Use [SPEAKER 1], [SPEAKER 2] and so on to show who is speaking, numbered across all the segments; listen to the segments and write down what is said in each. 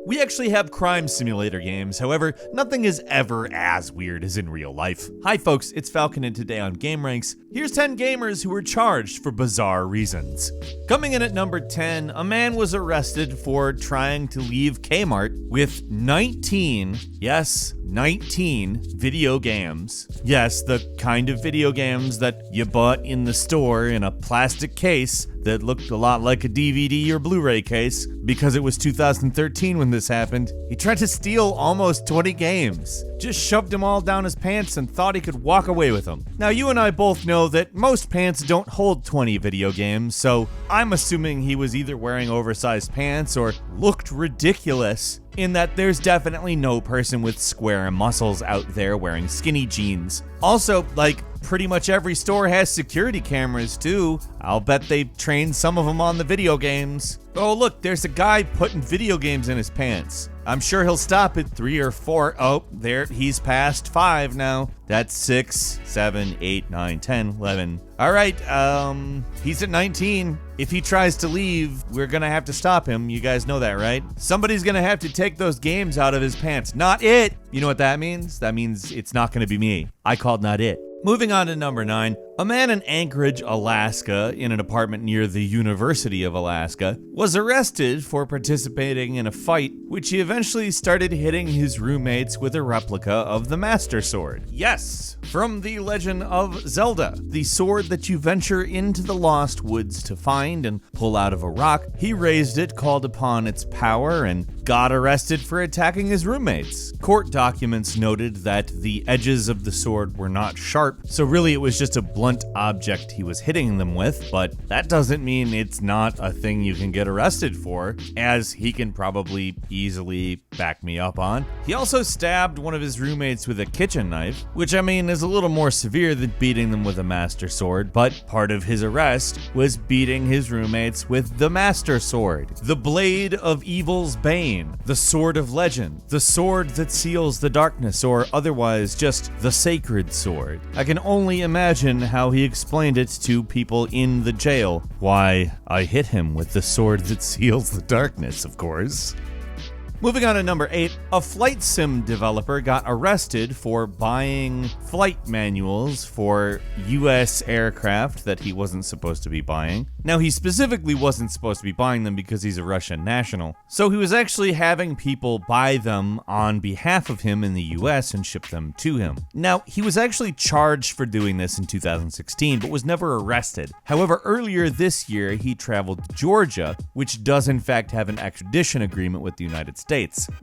[SPEAKER 1] We actually have crime simulator games, however, nothing is ever as weird as in real life. Hi folks, it's Falcon, and today on gameranx, here's 10 gamers who were charged for bizarre reasons. Coming in at number 10, a man was arrested for trying to leave Kmart with 19, yes, 19 video games. Yes, the kind of video games that you bought in the store in a plastic case that looked a lot like a DVD or Blu-ray case. Because it was 2013 when this happened, he tried to steal almost 20 games. Just shoved them all down his pants and thought he could walk away with them. Now, you and I both know that most pants don't hold 20 video games, so I'm assuming he was either wearing oversized pants or looked ridiculous, in that there's definitely no person with square muscles out there wearing skinny jeans. Also, like, pretty much every store has security cameras too. I'll bet they've trained some of them on the video games. Oh look, there's a guy putting video games in his pants. I'm sure he'll stop at 3 or 4. Oh, there, he's past 5 now. That's 6, 7, 8, 9, 10, 11. All right, he's at 19. If he tries to leave, we're gonna have to stop him. You guys know that, right? Somebody's gonna have to take those games out of his pants. Not it! You know what that means? That means it's not gonna be me. I called not it. Moving on to number 9, a man in Anchorage, Alaska, in an apartment near the University of Alaska, was arrested for participating in a fight, which he eventually started hitting his roommates with a replica of the Master Sword. Yes, from The Legend of Zelda, the sword that you venture into the Lost Woods to find and pull out of a rock. He raised it, called upon its power, and got arrested for attacking his roommates. Court documents noted that the edges of the sword were not sharp, so really it was just a blunt object he was hitting them with, but that doesn't mean it's not a thing you can get arrested for, as he can probably easily back me up on. He also stabbed one of his roommates with a kitchen knife, which I mean is a little more severe than beating them with a Master Sword, but part of his arrest was beating his roommates with the Master Sword, the blade of evil's bane, the sword of legend, the sword that seals the darkness, or otherwise just the sacred sword. I can only imagine how he explained it to people in the jail. Why, I hit him with the sword that seals the darkness, of course. Moving on to number 8, a flight sim developer got arrested for buying flight manuals for US aircraft that he wasn't supposed to be buying. Now, he specifically wasn't supposed to be buying them because he's a Russian national, so he was actually having people buy them on behalf of him in the US and ship them to him. Now, he was actually charged for doing this in 2016, but was never arrested. However, earlier this year, he traveled to Georgia, which does in fact have an extradition agreement with the United States.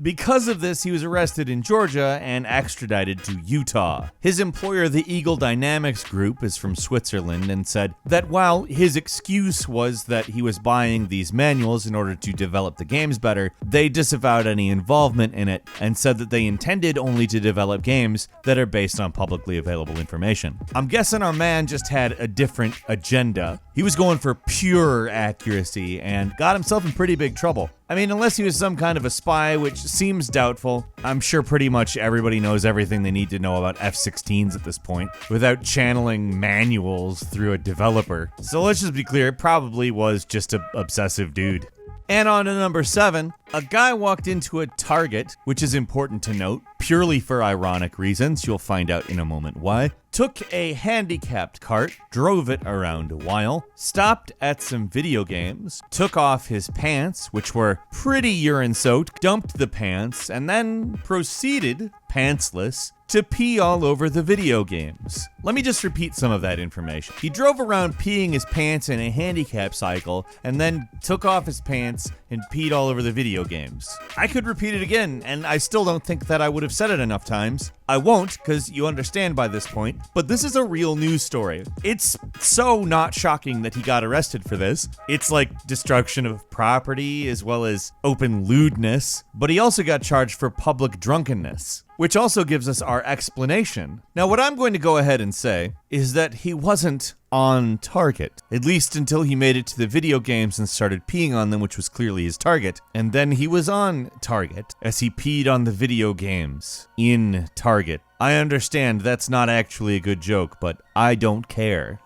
[SPEAKER 1] Because of this, he was arrested in Georgia and extradited to Utah. His employer, the Eagle Dynamics Group, is from Switzerland and said that while his excuse was that he was buying these manuals in order to develop the games better, they disavowed any involvement in it and said that they intended only to develop games that are based on publicly available information. I'm guessing our man just had a different agenda. He was going for pure accuracy and got himself in pretty big trouble. I mean, unless he was some kind of a spy, which seems doubtful. I'm sure pretty much everybody knows everything they need to know about F16s at this point, without channeling manuals through a developer. So let's just be clear, it probably was just an obsessive dude. And on to number 7, a guy walked into a Target, which is important to note, purely for ironic reasons, you'll find out in a moment why, took a handicapped cart, drove it around a while, stopped at some video games, took off his pants, which were pretty urine-soaked, dumped the pants, and then proceeded, pantsless, to pee all over the video games. Let me just repeat some of that information. He drove around peeing his pants in a handicap cycle and then took off his pants and peed all over the video games. I could repeat it again, and I still don't think that I would have said it enough times. I won't, because you understand by this point, but this is a real news story. It's so not shocking that he got arrested for this. It's like destruction of property as well as open lewdness, but he also got charged for public drunkenness, which also gives us our explanation. Now, what I'm going to go ahead and say is that he wasn't on target, at least until he made it to the video games and started peeing on them, which was clearly his target. And then he was on target as he peed on the video games in Target. I understand that's not actually a good joke, but I don't care.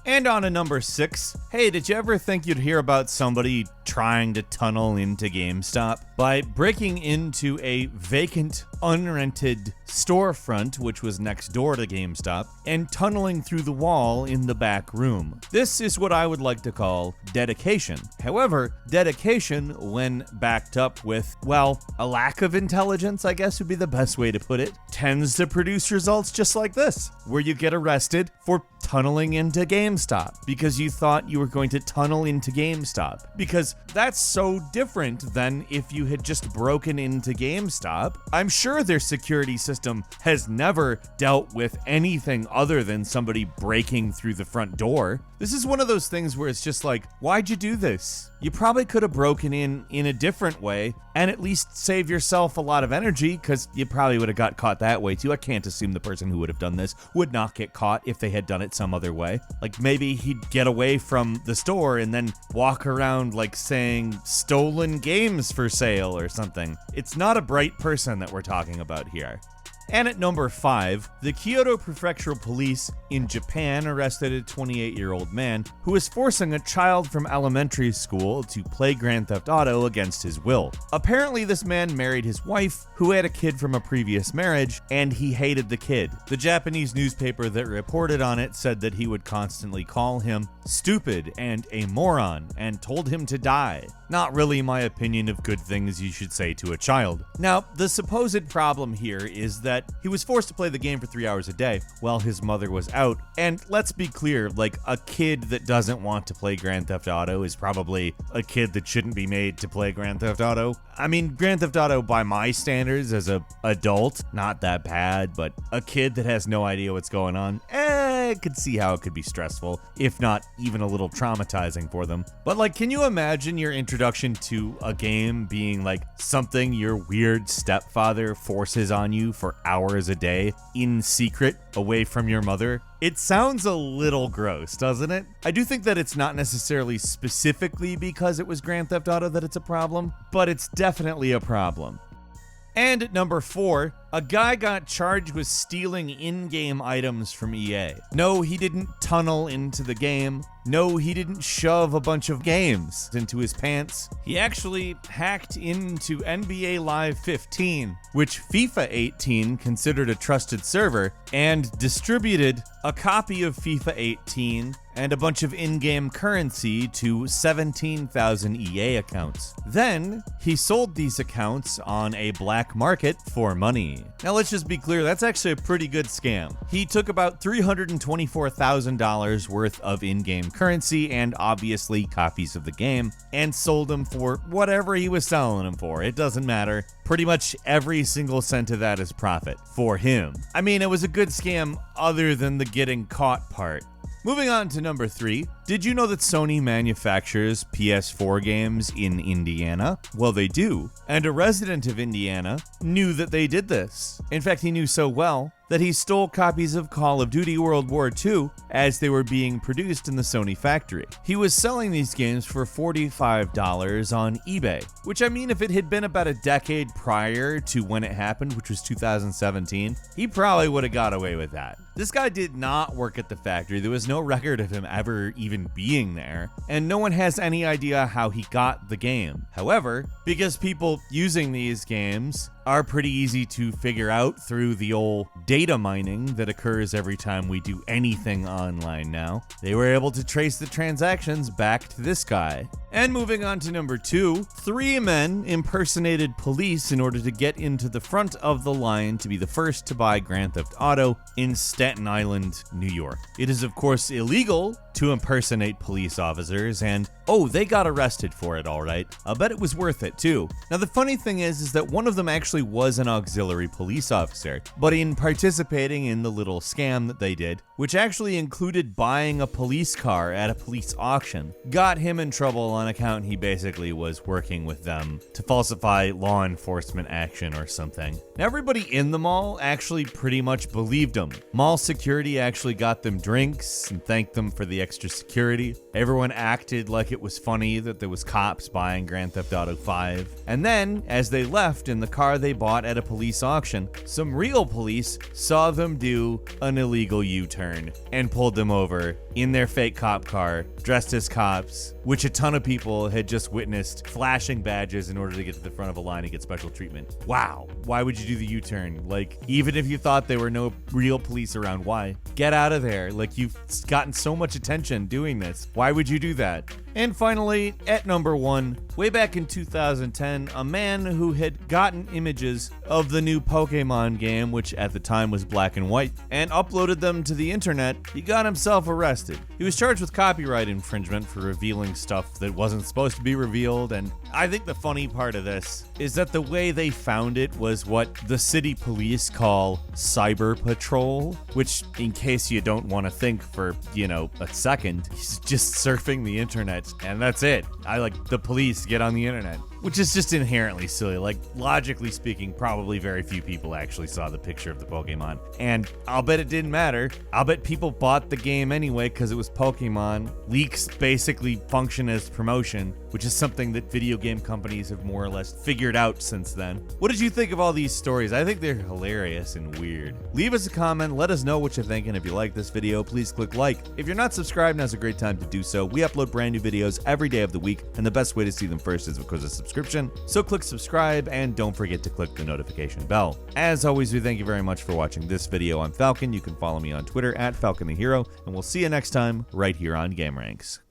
[SPEAKER 1] And on to number 6. Hey, did you ever think you'd hear about somebody trying to tunnel into GameStop by breaking into a vacant, unrented storefront, which was next door to GameStop, and tunneling through the wall in the back room. This is what I would like to call dedication. However, dedication, when backed up with, well, a lack of intelligence, I guess would be the best way to put it, tends to produce results just like this, where you get arrested for tunneling into GameStop because you thought you were going to tunnel into GameStop. Because that's so different than if you had just broken into GameStop. I'm sure their security system has never dealt with anything other than somebody breaking through the front door. This is one of those things where it's just like, why'd you do this? You probably could have broken in a different way and at least save yourself a lot of energy, because you probably would have got caught that way too. I can't assume the person who would have done this would not get caught if they had done it some other way. Like maybe he'd get away from the store and then walk around like saying stolen games for sale or something. It's not a bright person that we're talking about here. And at number 5, the Kyoto Prefectural Police in Japan arrested a 28-year-old man who was forcing a child from elementary school to play Grand Theft Auto against his will. Apparently, this man married his wife, who had a kid from a previous marriage, and he hated the kid. The Japanese newspaper that reported on it said that he would constantly call him stupid and a moron and told him to die. Not really my opinion of good things you should say to a child. Now, the supposed problem here is that he was forced to play the game for 3 hours a day while his mother was out. And let's be clear, like, a kid that doesn't want to play Grand Theft Auto is probably a kid that shouldn't be made to play Grand Theft Auto. I mean, Grand Theft Auto by my standards as a adult, not that bad, but a kid that has no idea what's going on, I could see how it could be stressful, if not even a little traumatizing for them. But like, can you imagine your introduction to a game being like something your weird stepfather forces on you for hours a day in secret away from your mother? It sounds a little gross, doesn't it? I do think that it's not necessarily specifically because it was Grand Theft Auto that it's a problem, but it's definitely a problem. And at number 4, a guy got charged with stealing in-game items from EA. No, he didn't tunnel into the game. No, he didn't shove a bunch of games into his pants. He actually hacked into NBA Live 15, which FIFA 18 considered a trusted server, and distributed a copy of FIFA 18 and a bunch of in-game currency to 17,000 EA accounts. Then, he sold these accounts on a black market for money. Now let's just be clear, that's actually a pretty good scam. He took about $324,000 worth of in-game currency and obviously copies of the game, and sold them for whatever he was selling them for. It doesn't matter. Pretty much every single cent of that is profit for him. I mean, it was a good scam other than the getting caught part. Moving on to number 3, did you know that Sony manufactures PS4 games in Indiana? Well, they do, and a resident of Indiana knew that they did this. In fact, he knew so well that he stole copies of Call of Duty World War II as they were being produced in the Sony factory. He was selling these games for $45 on eBay, which, I mean, if it had been about a decade prior to when it happened, which was 2017, he probably would have got away with that. This guy did not work at the factory. There was no record of him ever even being there, and no one has any idea how he got the game. However, because people using these games are pretty easy to figure out through the old data mining that occurs every time we do anything online now, they were able to trace the transactions back to this guy. And moving on to number 2, 3 men impersonated police in order to get into the front of the line to be the first to buy Grand Theft Auto in Staten Island, New York. It is, of course, illegal to impersonate police officers, and oh, they got arrested for it, all right. I bet it was worth it too. Now, the funny thing is that one of them actually was an auxiliary police officer, but in participating in the little scam that they did, which actually included buying a police car at a police auction, got him in trouble on account he basically was working with them to falsify law enforcement action or something. Now, everybody in the mall actually pretty much believed him. Mall security actually got them drinks and thanked them for the extra security. Everyone acted like it was funny that there was cops buying Grand Theft Auto 5. And then, as they left in the car they bought at a police auction, some real police saw them do an illegal U-turn and pulled them over in their fake cop car, dressed as cops, which a ton of people had just witnessed flashing badges in order to get to the front of a line and get special treatment. Wow. Why would you do the U-turn? Like, even if you thought there were no real police around, why? Get out of there. Like, you've gotten so much attention doing this. Why would you do that? And finally, at number 1, way back in 2010, a man who had gotten images of the new Pokemon game, which at the time was black and white, and uploaded them to the internet, he got himself arrested. He was charged with copyright infringement for revealing stuff that wasn't supposed to be revealed, and I think the funny part of this is that the way they found it was what the city police call cyber patrol, which, in case you don't want to think for, a second, he's just surfing the internet, and that's it. The police get on the internet, which is just inherently silly. Like, logically speaking, probably very few people actually saw the picture of the Pokemon, and I'll bet it didn't matter. I'll bet people bought the game anyway because it was Pokemon. Leaks basically function as promotion, which is something that video game companies have more or less figured out since then. What did you think of all these stories? I think they're hilarious and weird. Leave us a comment, let us know what you think, and if you like this video, please click like. If you're not subscribed, now's a great time to do so. We upload brand new videos every day of the week, and the best way to see them first is because of subscription. So click subscribe, and don't forget to click the notification bell. As always, we thank you very much for watching this video. I'm Falcon. You can follow me on Twitter at Falcon the Hero, and we'll see you next time right here on gameranx.